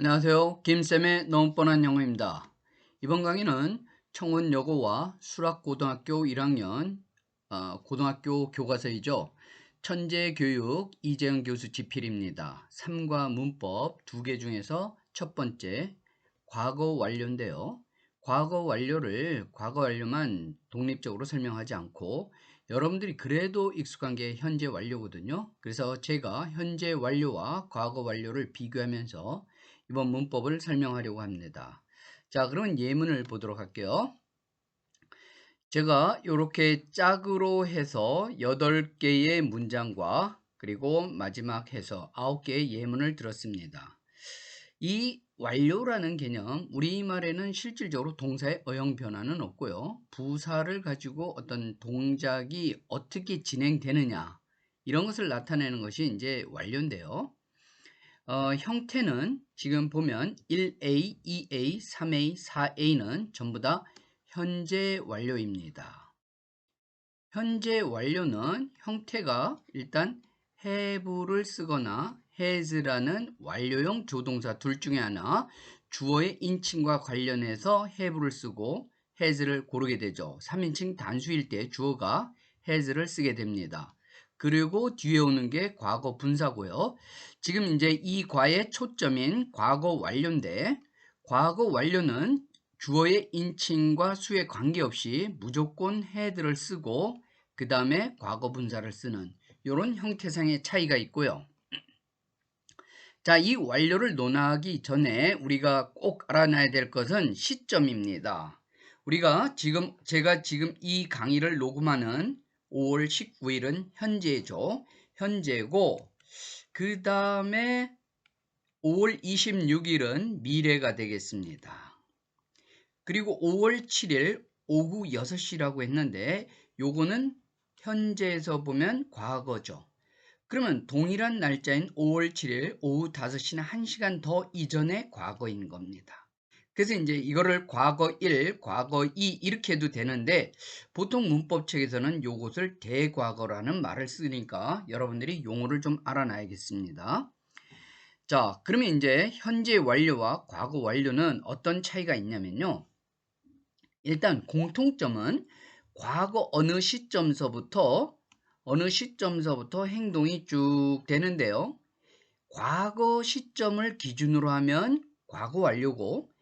안녕하세요. 김쌤의 너무 뻔한 영어입니다. 이번 강의는 청운여고와 수락고등학교 1학년 고등학교 교과서이죠. 천재교육 이재영 교수 집필입니다. 3과 문법 2개 중에서 첫 번째 과거 완료인데요. 과거 완료만 독립적으로 설명하지 않고 여러분들이 그래도 익숙한 게 현재 완료거든요. 그래서 제가 현재 완료와 과거 완료를 비교하면서 이번 문법을 설명하려고 합니다. 자, 그러면 예문을 보도록 할게요. 제가 이렇게 짝으로 해서 8개의 문장과 그리고 마지막 해서 9개의 예문을 들었습니다. 이 완료라는 개념, 우리말에는 실질적으로 동사의 어용 변화는 없고요. 부사를 가지고 어떤 동작이 어떻게 진행되느냐 이런 것을 나타내는 것이 이제 완료인데요. 형태는 지금 보면 1A, 2A, 3A, 4A는 전부 다 현재 완료입니다. 현재 완료는 형태가 일단 have를 쓰거나 has라는 완료형 조동사 둘 중에 하나, 주어의 인칭과 관련해서 have를 쓰고 has를 고르게 되죠. 3인칭 단수일 때 주어가 has를 쓰게 됩니다. 그리고 뒤에 오는 게 과거 분사고요. 지금 이제 이 과의 초점인 과거 완료인데, 과거 완료는 주어의 인칭과 수에 관계없이 무조건 had를 쓰고 그 다음에 과거 분사를 쓰는 이런 형태상의 차이가 있고요. 자, 이 완료를 논하기 전에 우리가 꼭 알아놔야 될 것은 시점입니다. 제가 지금 이 강의를 녹음하는 5월 19일은 현재죠. 현재고, 그 다음에 5월 26일은 미래가 되겠습니다. 그리고 5월 7일 오후 6시라고 했는데 요거는 현재에서 보면 과거죠. 그러면 동일한 날짜인 5월 7일 오후 5시는 1시간 더 이전의 과거인 겁니다. 그래서 이제 이거를 과거 1, 과거 2 이렇게 해도 되는데 보통 문법책에서는 요것을 대과거라는 말을 쓰니까 여러분들이 용어를 좀 알아놔야겠습니다. 자, 그러면 이제 현재 완료와 과거 완료는 어떤 차이가 있냐면요. 일단 공통점은 과거 어느 시점서부터 행동이 쭉 되는데요. 과거 시점을 기준으로 하면 과거 완료고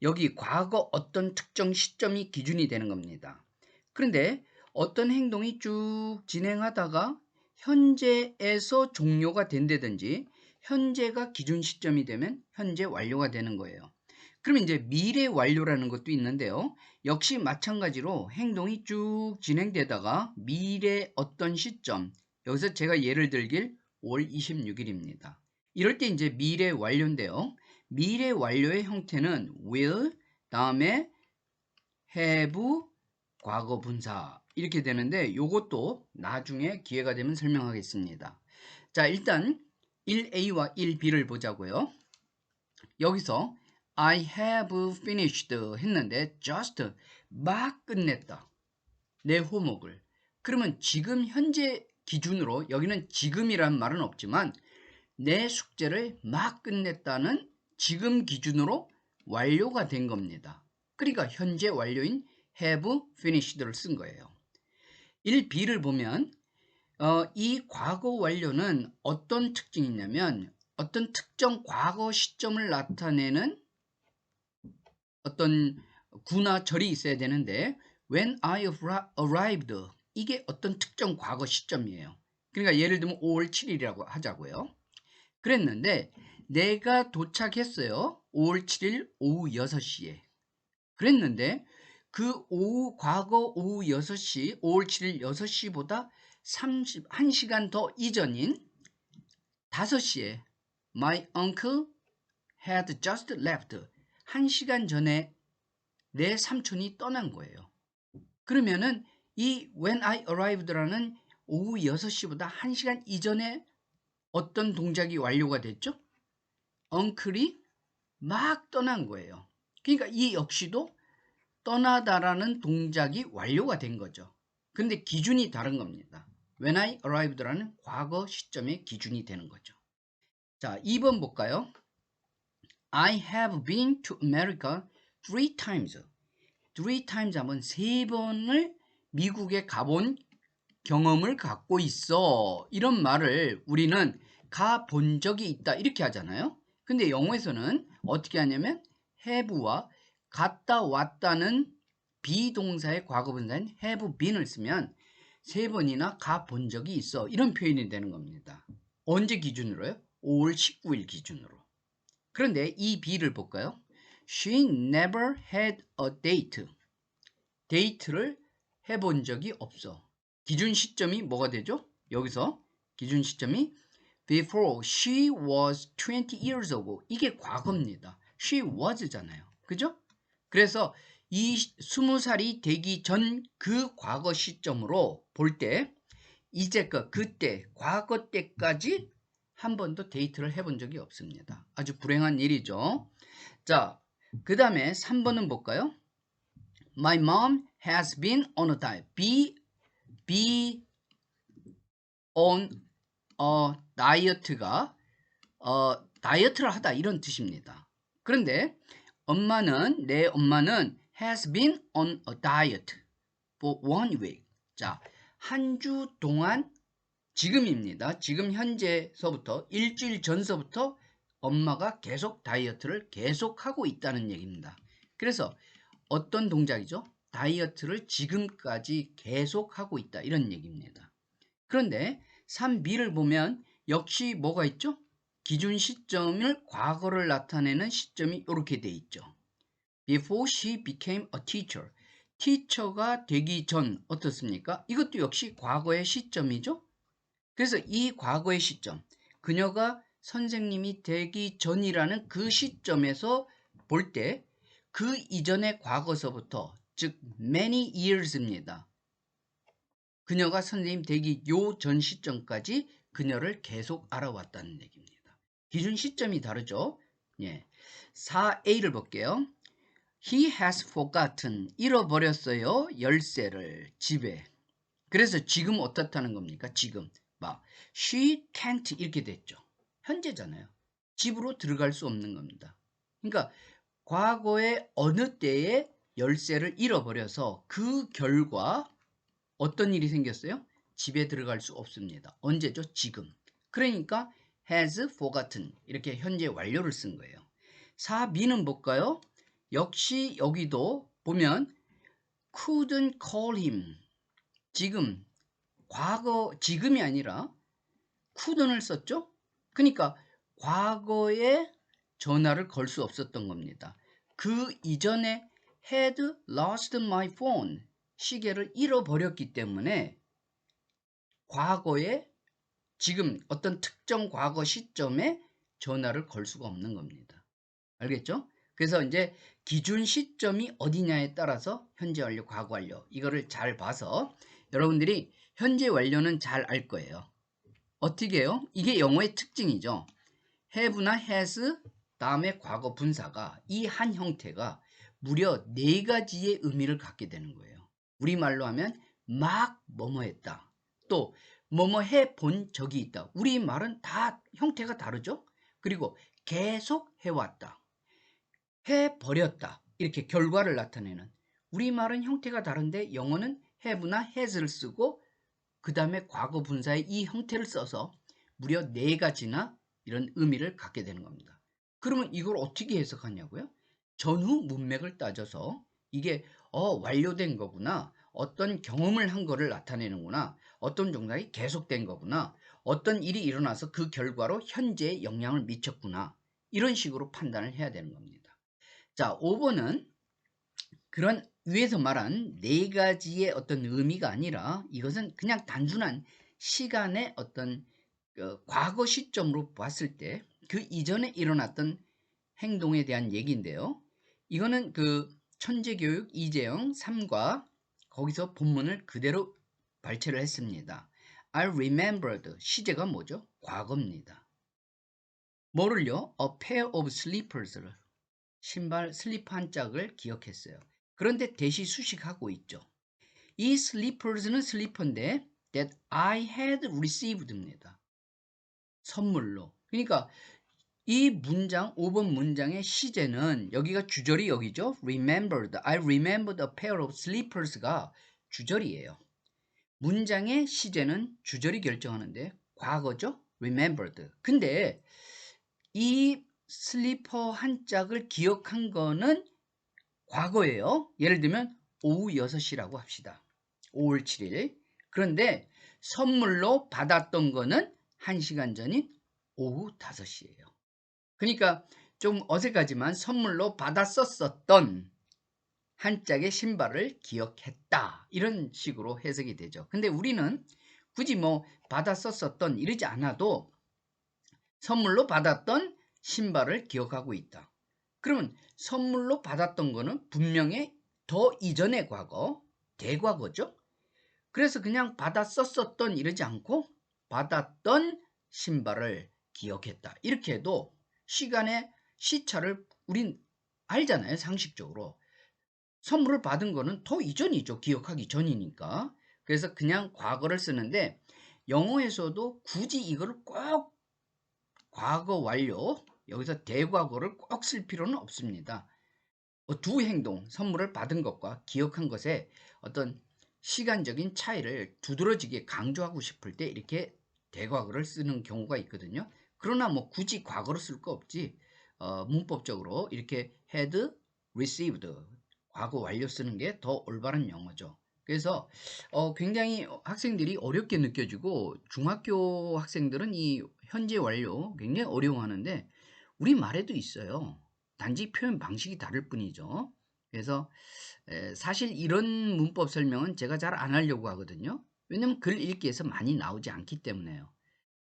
여기 과거 어떤 특정 시점이 기준이 되는 겁니다. 그런데 어떤 행동이 쭉 진행하다가 현재에서 종료가 된다든지 현재가 기준 시점이 되면 현재 완료가 되는 거예요. 그러면 이제 미래 완료라는 것도 있는데요. 역시 마찬가지로 행동이 쭉 진행되다가 미래 어떤 시점, 여기서 제가 예를 들길 5월 26일입니다. 이럴 때 이제 미래 완료인데요. 미래 완료의 형태는 will, 다음에 have, 과거 분사 이렇게 되는데 이것도 나중에 기회가 되면 설명하겠습니다. 자, 일단 1A와 1B를 보자고요. 여기서 I have finished 했는데 just 막 끝냈다. 내 호목을. 그러면 지금 현재 기준으로 여기는 지금이란 말은 없지만 내 숙제를 막 끝냈다는 지금 기준으로 완료가 된 겁니다. 그러니까 현재 완료인 have finished를 쓴 거예요. 1B를 보면 이 과거 완료는 어떤 특징이 있냐면 어떤 특정 과거 시점을 나타내는 어떤 구나 절이 있어야 되는데 when I arrived 이게 어떤 특정 과거 시점이에요. 그러니까 예를 들면 5월 7일이라고 하자고요. 그랬는데 내가 도착했어요. 5월 7일 오후 6시에. 그랬는데 그 과거 오후 6시, 5월 7일 6시보다 1시간 더 이전인 5시에 My uncle had just left. 1시간 전에 내 삼촌이 떠난 거예요. 그러면은 이 when I arrived라는 오후 6시보다 1시간 이전에 어떤 동작이 완료가 됐죠? 엉클이 막 떠난 거예요. 그러니까 이 역시도 떠나다라는 동작이 완료가 된 거죠. 근데 기준이 다른 겁니다. When I arrived라는 과거 시점의 기준이 되는 거죠. 자, 2번 볼까요? I have been to America 3 times. 3 times 하면 3번을 미국에 가본 경험을 갖고 있어. 이런 말을 우리는 가본 적이 있다 이렇게 하잖아요. 근데 영어에서는 어떻게 하냐면 have와 갔다 왔다는 비동사의 과거분사인 have been을 쓰면 3번이나 가본 적이 있어. 이런 표현이 되는 겁니다. 언제 기준으로요? 5월 19일 기준으로. 그런데 이 B를 볼까요? She never had a date. 데이트를 해본 적이 없어. 기준 시점이 뭐가 되죠? 여기서 기준 시점이 before she was 20 years ago. 이게 과거입니다. she was잖아요. 그죠? 그래서 이 20살이 되기 전 그 과거 시점으로 볼 때 이제껏 그때 과거 때까지 한 번도 데이트를 해본 적이 없습니다. 아주 불행한 일이죠. 자, 그 다음에 3번은 볼까요? My mom has been on a diet. Be on a diet가 다이어트를 하다 이런 뜻입니다. 그런데 내 엄마는 has been on a diet for 1 week. 자, 한 주 동안 지금입니다. 지금 현재서부터 일주일 전서부터 엄마가 계속 다이어트를 계속하고 있다는 얘기입니다. 그래서 어떤 동작이죠? 다이어트를 지금까지 계속하고 있다 이런 얘기입니다. 그런데 3B를 보면 역시 뭐가 있죠? 기준 시점을 과거를 나타내는 시점이 이렇게 돼 있죠. Before she became a teacher. 티처가 되기 전 어떻습니까? 이것도 역시 과거의 시점이죠. 그래서 이 과거의 시점, 그녀가 선생님이 되기 전이라는 그 시점에서 볼 때 그 이전의 과거서부터, 즉 many years입니다. 그녀가 선생님 되기 요 전 시점까지 그녀를 계속 알아왔다는 얘기입니다. 기준 시점이 다르죠. 예. 4A를 볼게요. He has forgotten. 잃어버렸어요. 열쇠를 집에. 그래서 지금 어떻다는 겁니까? 지금 막 she can't 이렇게 됐죠. 현재잖아요. 집으로 들어갈 수 없는 겁니다. 그러니까 과거의 어느 때에 열쇠를 잃어버려서 그 결과 어떤 일이 생겼어요? 집에 들어갈 수 없습니다. 언제죠? 지금. 그러니까 has forgotten 이렇게 현재 완료를 쓴 거예요. 4B는 볼까요? 역시 여기도 보면 couldn't call him. 지금 과거 지금이 아니라 couldn't을 썼죠? 그러니까 과거에 전화를 걸 수 없었던 겁니다. 그 이전에 had lost my phone. 시계를 잃어버렸기 때문에 과거에 지금 어떤 특정 과거 시점에 전화를 걸 수가 없는 겁니다. 알겠죠? 그래서 이제 기준 시점이 어디냐에 따라서 현재 완료, 과거 완료 이거를 잘 봐서 여러분들이 현재 완료는 잘 알 거예요. 어떻게 해요? 이게 영어의 특징이죠. have나 has 다음에 과거 분사가 이 한 형태가 무려 4가지의 의미를 갖게 되는 거예요. 우리말로 하면 막 뭐뭐 했다. 또 뭐뭐 해본 적이 있다. 우리말은 다 형태가 다르죠. 그리고 계속 해왔다. 해버렸다. 이렇게 결과를 나타내는 우리말은 형태가 다른데 영어는 have나 has를 쓰고 그 다음에 과거 분사의 이 형태를 써서 무려 4가지나 이런 의미를 갖게 되는 겁니다. 그러면 이걸 어떻게 해석하냐고요? 전후 문맥을 따져서 이게 완료된 거구나. 어떤 경험을 한 거를 나타내는구나. 어떤 동작이 계속된 거구나. 어떤 일이 일어나서 그 결과로 현재에 영향을 미쳤구나. 이런 식으로 판단을 해야 되는 겁니다. 자, 5번은 그런 위에서 말한 4가지의 어떤 의미가 아니라 이것은 그냥 단순한 시간의 어떤 과거 시점으로 봤을 때 그 이전에 일어났던 행동에 대한 얘기인데요. 이거는 그 천재교육 이재영 3과 거기서 본문을 그대로 발췌를 했습니다. I remembered 시제가 뭐죠? 과거입니다. 뭐를요? A pair of slippers를 신발 슬리퍼 한 짝을 기억했어요. 그런데 대시 수식하고 있죠. 이 슬리퍼스는 슬리퍼인데 that I had received입니다. 선물로. 그러니까 이 문장 5번 문장의 시제는 여기가 주절이 여기죠. remembered. I remembered a pair of slippers가 주절이에요. 문장의 시제는 주절이 결정하는데 과거죠. remembered. 근데 이 슬리퍼 한 짝을 기억한 거는 과거예요. 예를 들면 오후 6시라고 합시다. 5월 7일. 그런데 선물로 받았던 거는 1시간 전인 오후 5시예요. 그러니까 좀 어색하지만 선물로 받았었던 한 짝의 신발을 기억했다. 이런 식으로 해석이 되죠. 근데 우리는 굳이 뭐 받았었던 이러지 않아도 선물로 받았던 신발을 기억하고 있다. 그러면 선물로 받았던 거는 분명히 더 이전의 과거, 대과거죠. 그래서 그냥 받았었던 이러지 않고 받았던 신발을 기억했다. 이렇게 해도 시간의 시차를 우린 알잖아요. 상식적으로. 선물을 받은 거는 더 이전이죠. 기억하기 전이니까. 그래서 그냥 과거를 쓰는데 영어에서도 굳이 이걸 꼭 과거 완료, 여기서 대과거를 꼭 쓸 필요는 없습니다. 두 행동, 선물을 받은 것과 기억한 것의 어떤 시간적인 차이를 두드러지게 강조하고 싶을 때 이렇게 대과거를 쓰는 경우가 있거든요. 그러나 뭐 굳이 과거로 쓸 거 없지. 문법적으로 이렇게 had received 과거 완료 쓰는 게 더 올바른 영어죠. 그래서 굉장히 학생들이 어렵게 느껴지고 중학교 학생들은 이 현재 완료 굉장히 어려워하는데 우리 말에도 있어요. 단지 표현 방식이 다를 뿐이죠. 그래서 사실 이런 문법 설명은 제가 잘 안 하려고 하거든요. 왜냐면 글 읽기에서 많이 나오지 않기 때문에요.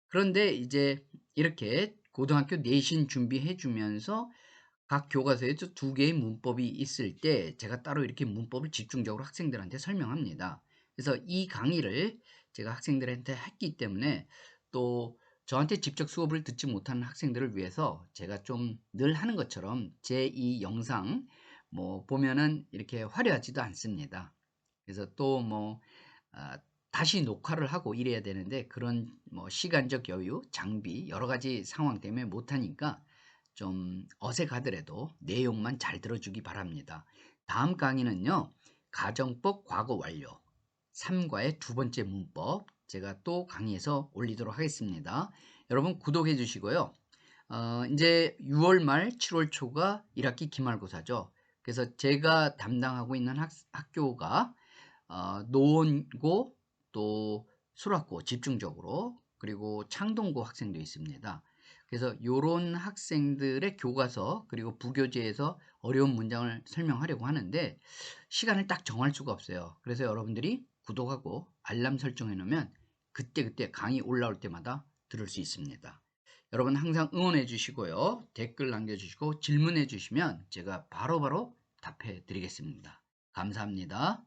그런데 이제 이렇게 고등학교 내신 준비해 주면서 각 교과서에서 두 개의 문법이 있을 때 제가 따로 이렇게 문법을 집중적으로 학생들한테 설명합니다. 그래서 이 강의를 제가 학생들한테 했기 때문에 또 저한테 직접 수업을 듣지 못하는 학생들을 위해서 제가 좀 늘 하는 것처럼 제 이 영상 뭐 보면은 이렇게 화려하지도 않습니다. 그래서 또 뭐 다시 녹화를 하고 이래야 되는데 그런 뭐 시간적 여유, 장비 여러 가지 상황 때문에 못하니까 좀 어색하더라도 내용만 잘 들어주기 바랍니다. 다음 강의는요. 가정법 과거 완료 3과의 두 번째 문법 제가 또 강의에서 올리도록 하겠습니다. 여러분 구독해 주시고요. 이제 6월 말 7월 초가 1학기 기말고사죠. 그래서 제가 담당하고 있는 학교가 노원고 또 수락고 집중적으로 그리고 창동고 학생도 있습니다. 그래서 이런 학생들의 교과서 그리고 부교재에서 어려운 문장을 설명하려고 하는데 시간을 딱 정할 수가 없어요. 그래서 여러분들이 구독하고 알람 설정해 놓으면 그때그때 강의 올라올 때마다 들을 수 있습니다. 여러분 항상 응원해 주시고요. 댓글 남겨주시고 질문해 주시면 제가 바로바로 답해 드리겠습니다. 감사합니다.